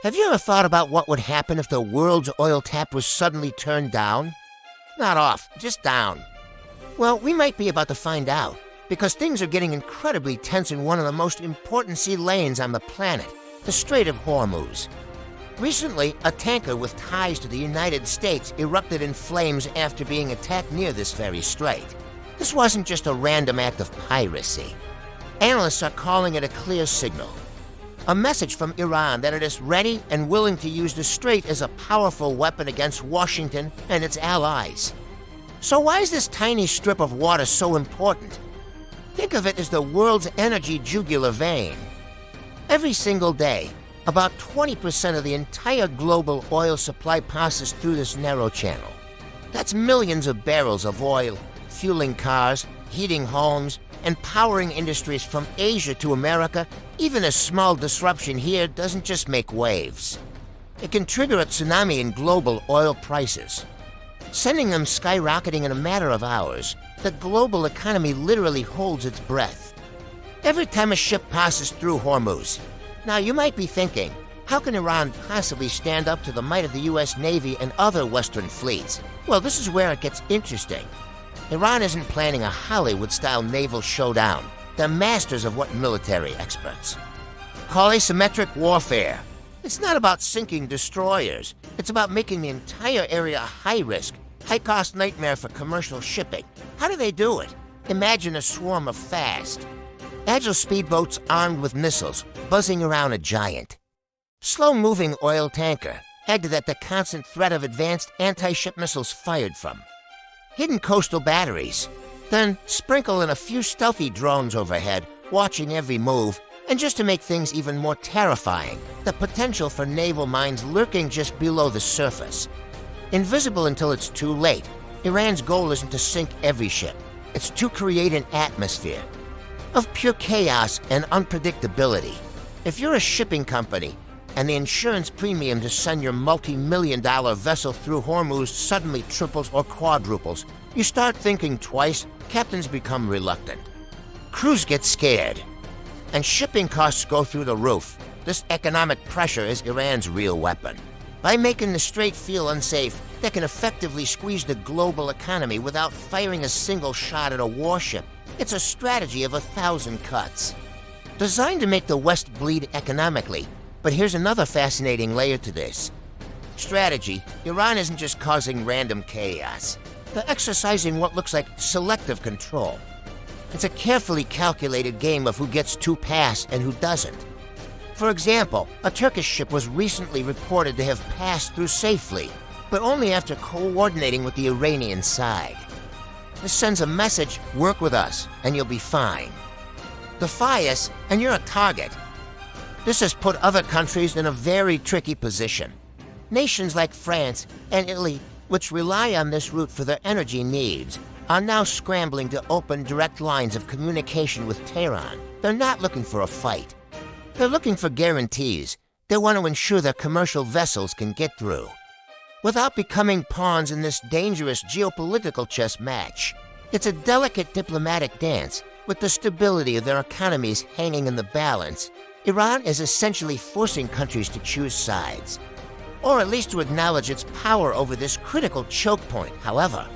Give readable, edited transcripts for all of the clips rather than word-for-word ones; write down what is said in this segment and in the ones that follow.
Have you ever thought about what would happen if the world's oil tap was suddenly turned down? Not off, just down. Well, we might be about to find out, because things are getting incredibly tense in one of the most important sea lanes on the planet, the Strait of Hormuz. Recently, a tanker with ties to the United States erupted in flames after being attacked near this very strait. This wasn't just a random act of piracy. Analysts are calling it a clear signal. A message from Iran that it is ready and willing to use the strait as a powerful weapon against Washington and its allies. So why is this tiny strip of water so important? Think of it as the world's energy jugular vein. Every single day, about 20% of the entire global oil supply passes through this narrow channel. That's millions of barrels of oil, fueling cars, heating homes, and powering industries from Asia to America. Even a small disruption here doesn't just make waves. It can trigger a tsunami in global oil prices, sending them skyrocketing in a matter of hours. The global economy literally holds its breath every time a ship passes through Hormuz. Now, you might be thinking, how can Iran possibly stand up to the might of the U.S. Navy and other Western fleets? Well, this is where it gets interesting. Iran isn't planning a Hollywood-style naval showdown. They're masters of what military experts call asymmetric warfare. It's not about sinking destroyers. It's about making the entire area a high-risk, high-cost nightmare for commercial shipping. How do they do it? Imagine a swarm of fast, agile speedboats armed with missiles buzzing around a giant, slow-moving oil tanker. Add to that the constant threat of advanced anti-ship missiles fired from hidden coastal batteries. Then sprinkle in a few stealthy drones overhead, watching every move. And just to make things even more terrifying, the potential for naval mines lurking just below the surface. Invisible until it's too late, Iran's goal isn't to sink every ship. It's to create an atmosphere of pure chaos and unpredictability. If you're a shipping company and the insurance premium to send your multi-million-dollar vessel through Hormuz suddenly triples or quadruples, you start thinking twice. Captains become reluctant. Crews get scared. And shipping costs go through the roof. This economic pressure is Iran's real weapon. By making the strait feel unsafe, they can effectively squeeze the global economy without firing a single shot at a warship. It's a strategy of 1,000 cuts, designed to make the West bleed economically. But here's another fascinating layer to this strategy. Iran isn't just causing random chaos. They're exercising what looks like selective control. It's a carefully calculated game of who gets to pass and who doesn't. For example, a Turkish ship was recently reported to have passed through safely, but only after coordinating with the Iranian side. This sends a message: work with us and you'll be fine. Defy us and you're a target. This has put other countries in a very tricky position. Nations like France and Italy, which rely on this route for their energy needs, are now scrambling to open direct lines of communication with Tehran. They're not looking for a fight. They're looking for guarantees. They want to ensure their commercial vessels can get through without becoming pawns in this dangerous geopolitical chess match. It's a delicate diplomatic dance with the stability of their economies hanging in the balance. Iran is essentially forcing countries to choose sides, or at least to acknowledge its power over this critical choke point. However,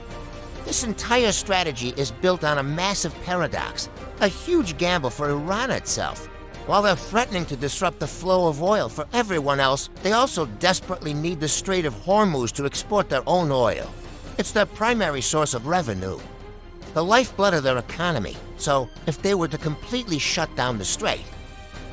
this entire strategy is built on a massive paradox, a huge gamble for Iran itself. While they're threatening to disrupt the flow of oil for everyone else, they also desperately need the Strait of Hormuz to export their own oil. It's their primary source of revenue, the lifeblood of their economy. So if they were to completely shut down the strait,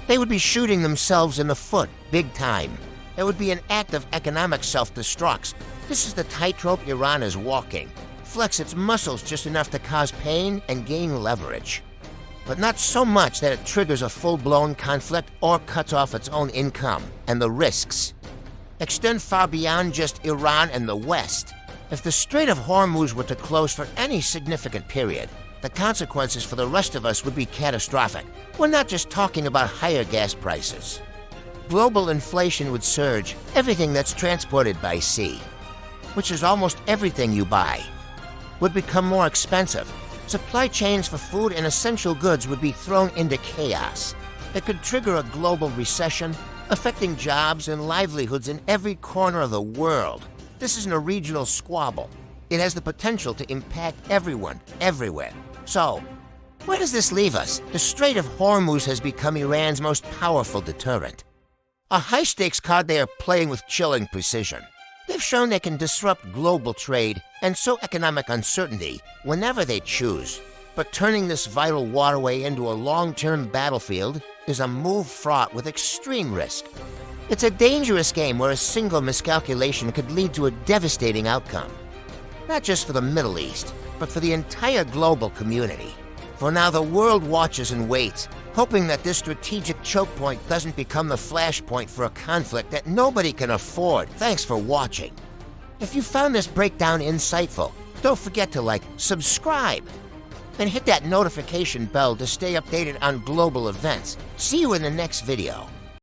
they would be shooting themselves in the foot, big time. It would be an act of economic self-destruct. This is the tightrope Iran is walking. Flex its muscles just enough to cause pain and gain leverage, but not so much that it triggers a full-blown conflict or cuts off its own income. And the risks extend far beyond just Iran and the West. If the Strait of Hormuz were to close for any significant period, the consequences for the rest of us would be catastrophic. We're not just talking about higher gas prices. Global inflation would surge. Everything that's transported by sea, which is almost everything you buy, would become more expensive. Supply chains for food and essential goods would be thrown into chaos. It could trigger a global recession, affecting jobs and livelihoods in every corner of the world. This isn't a regional squabble. It has the potential to impact everyone, everywhere. So, where does this leave us? The Strait of Hormuz has become Iran's most powerful deterrent. A high-stakes card they are playing with chilling precision. They've shown they can disrupt global trade and sow economic uncertainty whenever they choose. But turning this vital waterway into a long-term battlefield is a move fraught with extreme risk. It's a dangerous game where a single miscalculation could lead to a devastating outcome. Not just for the Middle East, but for the entire global community. For now, the world watches and waits, hoping that this strategic choke point doesn't become the flashpoint for a conflict that nobody can afford. Thanks for watching. If you found this breakdown insightful, don't forget to subscribe, and hit that notification bell to stay updated on global events. See you in the next video.